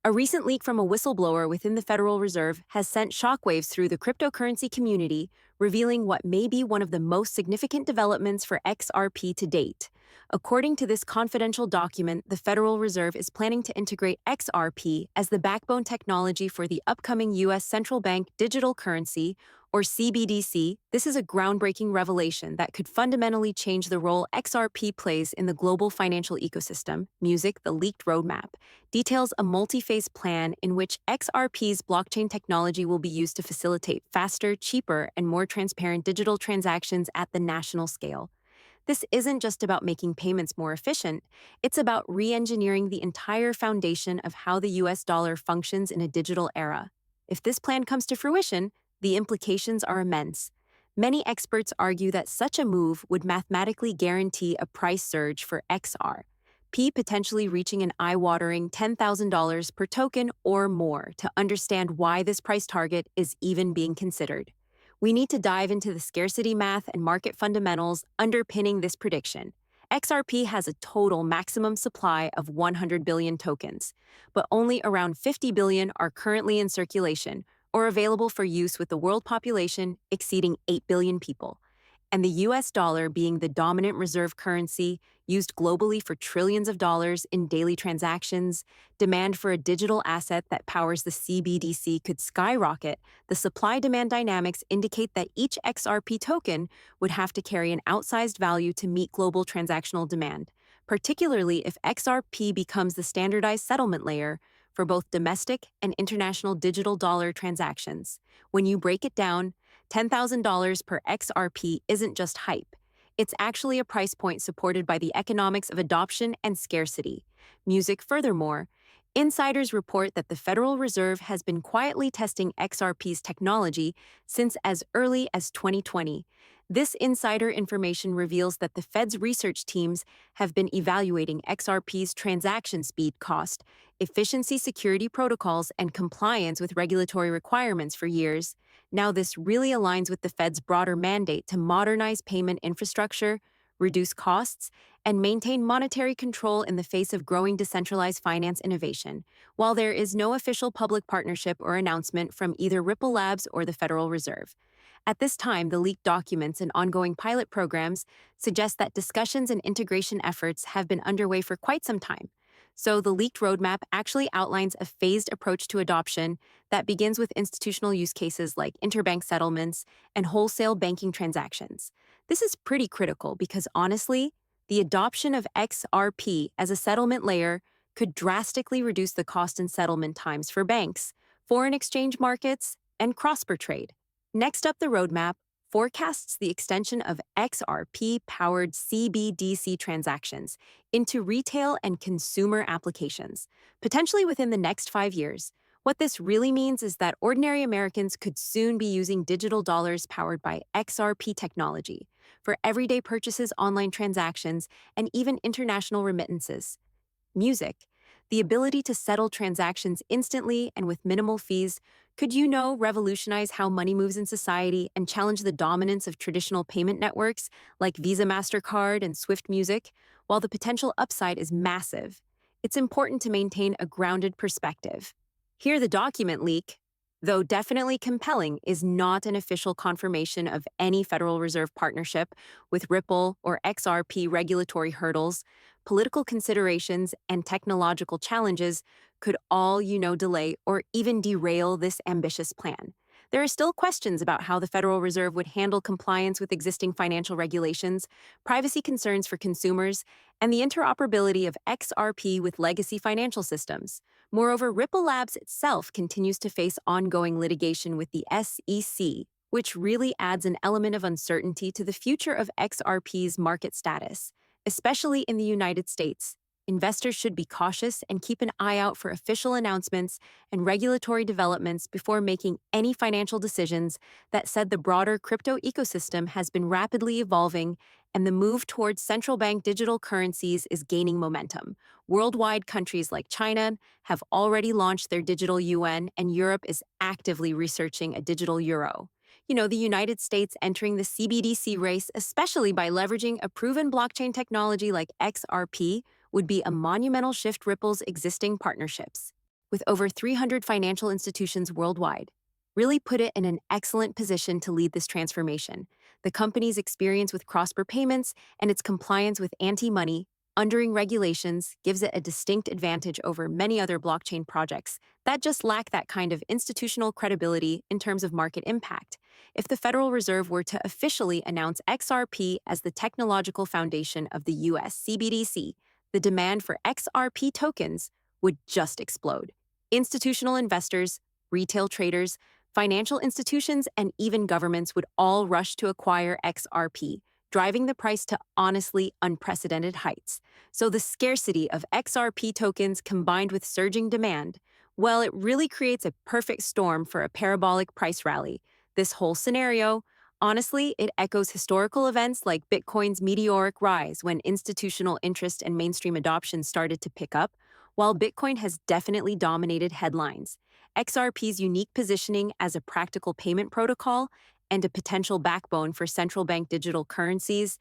A recent leak from a whistleblower within the Federal Reserve has sent shockwaves through the cryptocurrency community, revealing what may be one of the most significant developments for XRP to date. According to this confidential document, the Federal Reserve is planning to integrate XRP as the backbone technology for the upcoming U.S. central bank digital currency, or CBDC. This is a groundbreaking revelation that could fundamentally change the role XRP plays in the global financial ecosystem. Music, the leaked roadmap, details a multi-phase plan in which XRP's blockchain technology will be used to facilitate faster, cheaper, and more transparent digital transactions at the national scale. This isn't just about making payments more efficient, it's about re-engineering the entire foundation of how the US dollar functions in a digital era. If this plan comes to fruition, the implications are immense. Many experts argue that such a move would mathematically guarantee a price surge for XRP, potentially reaching an eye-watering $10,000 per token or more. To understand why this price target is even being considered, we need to dive into the scarcity math and market fundamentals underpinning this prediction. XRP has a total maximum supply of 100 billion tokens, but only around 50 billion are currently in circulation or available for use, with the world population exceeding 8 billion people. And the US dollar being the dominant reserve currency used globally for trillions of dollars in daily transactions, demand for a digital asset that powers the CBDC could skyrocket. The supply-demand dynamics indicate that each XRP token would have to carry an outsized value to meet global transactional demand, particularly if XRP becomes the standardized settlement layer for both domestic and international digital dollar transactions. When you break it down, $10,000 per XRP isn't just hype. It's actually a price point supported by the economics of adoption and scarcity. Music, furthermore, insiders report that the Federal Reserve has been quietly testing XRP's technology since as early as 2020. This insider information reveals that the Fed's research teams have been evaluating XRP's transaction speed, cost, efficiency, security protocols, and compliance with regulatory requirements for years. Now, this really aligns with the Fed's broader mandate to modernize payment infrastructure, reduce costs, and maintain monetary control in the face of growing decentralized finance innovation. While there is no official public partnership or announcement from either Ripple Labs or the Federal Reserve, at this time, the leaked documents and ongoing pilot programs suggest that discussions and integration efforts have been underway for quite some time. So the leaked roadmap actually outlines a phased approach to adoption that begins with institutional use cases like interbank settlements and wholesale banking transactions. This is pretty critical because, honestly, the adoption of XRP as a settlement layer could drastically reduce the cost and settlement times for banks, foreign exchange markets, and cross-border trade. Next up, the roadmap forecasts the extension of XRP-powered CBDC transactions into retail and consumer applications, potentially within the next 5 years. What this really means is that ordinary Americans could soon be using digital dollars powered by XRP technology for everyday purchases, online transactions, and even international remittances. Music, the ability to settle transactions instantly and with minimal fees, could revolutionize how money moves in society and challenge the dominance of traditional payment networks like Visa, MasterCard, and Swift Music. While the potential upside is massive, it's important to maintain a grounded perspective. Here, the document leak, though definitely compelling, is not an official confirmation of any Federal Reserve partnership with Ripple or XRP. Regulatory hurdles, political considerations, and technological challenges could all, delay or even derail this ambitious plan. There are still questions about how the Federal Reserve would handle compliance with existing financial regulations, privacy concerns for consumers, and the interoperability of XRP with legacy financial systems. Moreover, Ripple Labs itself continues to face ongoing litigation with the SEC, which really adds an element of uncertainty to the future of XRP's market status, especially in the United States. Investors should be cautious and keep an eye out for official announcements and regulatory developments before making any financial decisions. That said, the broader crypto ecosystem has been rapidly evolving, and the move towards central bank digital currencies is gaining momentum. Worldwide, countries like China have already launched their digital yuan, and Europe is actively researching a digital euro. The United States entering the CBDC race, especially by leveraging a proven blockchain technology like XRP, would be a monumental shift. Ripple's existing partnerships, with over 300 financial institutions worldwide, really put it in an excellent position to lead this transformation. The company's experience with cross-border payments and its compliance with anti-money laundering regulations gives it a distinct advantage over many other blockchain projects that just lack that kind of institutional credibility in terms of market impact. If the Federal Reserve were to officially announce XRP as the technological foundation of the US CBDC, the demand for XRP tokens would just explode. Institutional investors, retail traders, financial institutions, and even governments would all rush to acquire XRP, driving the price to honestly unprecedented heights. So the scarcity of XRP tokens combined with surging demand, well, it really creates a perfect storm for a parabolic price rally. This whole scenario, honestly, it echoes historical events like Bitcoin's meteoric rise when institutional interest and mainstream adoption started to pick up. While Bitcoin has definitely dominated headlines, XRP's unique positioning as a practical payment protocol and a potential backbone for central bank digital currencies,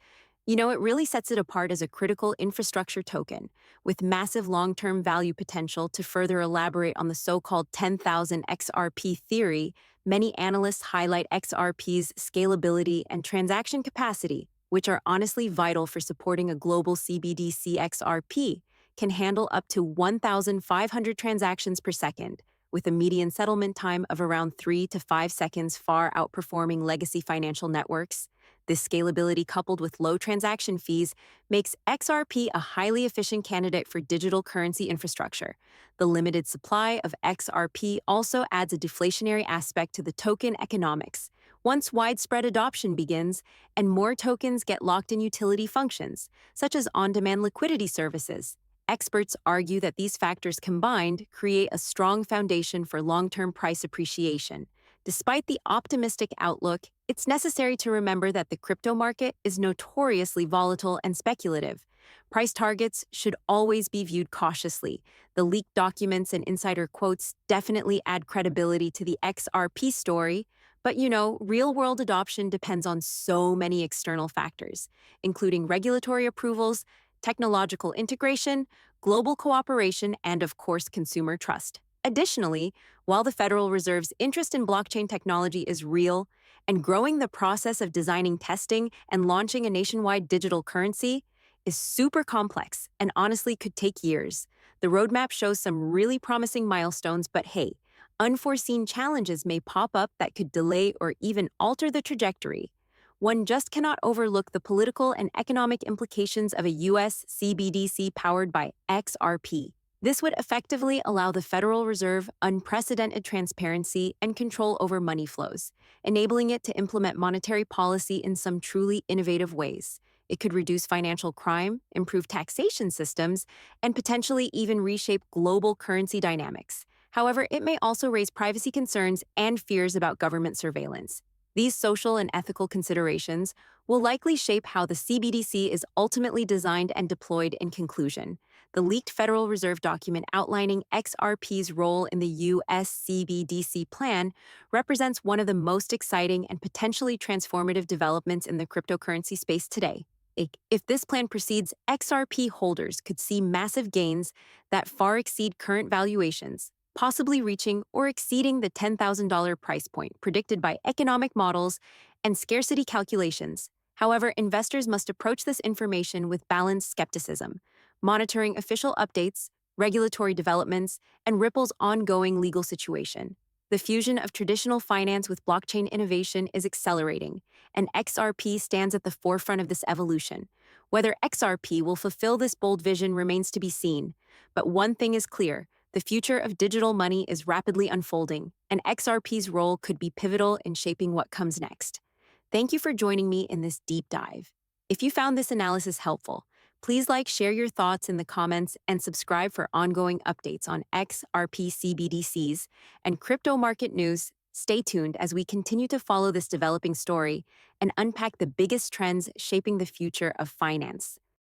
it really sets it apart as a critical infrastructure token with massive long-term value potential. To further elaborate on the so-called 10,000 XRP theory, many analysts highlight XRP's scalability and transaction capacity, which are honestly vital for supporting a global CBDC. XRP can handle up to 1,500 transactions per second, with a median settlement time of around 3 to 5 seconds, far outperforming legacy financial networks. This scalability, coupled with low transaction fees, makes XRP a highly efficient candidate for digital currency infrastructure. The limited supply of XRP also adds a deflationary aspect to the token economics. Once widespread adoption begins and more tokens get locked in utility functions, such as on-demand liquidity services, experts argue that these factors combined create a strong foundation for long-term price appreciation. Despite the optimistic outlook, it's necessary to remember that the crypto market is notoriously volatile and speculative. Price targets should always be viewed cautiously. The leaked documents and insider quotes definitely add credibility to the XRP story, but real-world adoption depends on so many external factors, including regulatory approvals, technological integration, global cooperation, and of course, consumer trust. Additionally, while the Federal Reserve's interest in blockchain technology is real and growing, the process of designing, testing, and launching a nationwide digital currency is super complex and honestly could take years. The roadmap shows some really promising milestones, but hey, unforeseen challenges may pop up that could delay or even alter the trajectory. One just cannot overlook the political and economic implications of a US CBDC powered by XRP. This would effectively allow the Federal Reserve unprecedented transparency and control over money flows, enabling it to implement monetary policy in some truly innovative ways. It could reduce financial crime, improve taxation systems, and potentially even reshape global currency dynamics. However, it may also raise privacy concerns and fears about government surveillance. These social and ethical considerations will likely shape how the CBDC is ultimately designed and deployed. In conclusion, the leaked Federal Reserve document outlining XRP's role in the US CBDC plan represents one of the most exciting and potentially transformative developments in the cryptocurrency space today. If this plan proceeds, XRP holders could see massive gains that far exceed current valuations, possibly reaching or exceeding the $10,000 price point predicted by economic models and scarcity calculations. However, investors must approach this information with balanced skepticism, monitoring official updates, regulatory developments, and Ripple's ongoing legal situation. The fusion of traditional finance with blockchain innovation is accelerating, and XRP stands at the forefront of this evolution. Whether XRP will fulfill this bold vision remains to be seen, but one thing is clear: the future of digital money is rapidly unfolding, and XRP's role could be pivotal in shaping what comes next. Thank you for joining me in this deep dive. If you found this analysis helpful, please share your thoughts in the comments, and subscribe for ongoing updates on XRP CBDCs and crypto market news. Stay tuned as we continue to follow this developing story and unpack the biggest trends shaping the future of finance.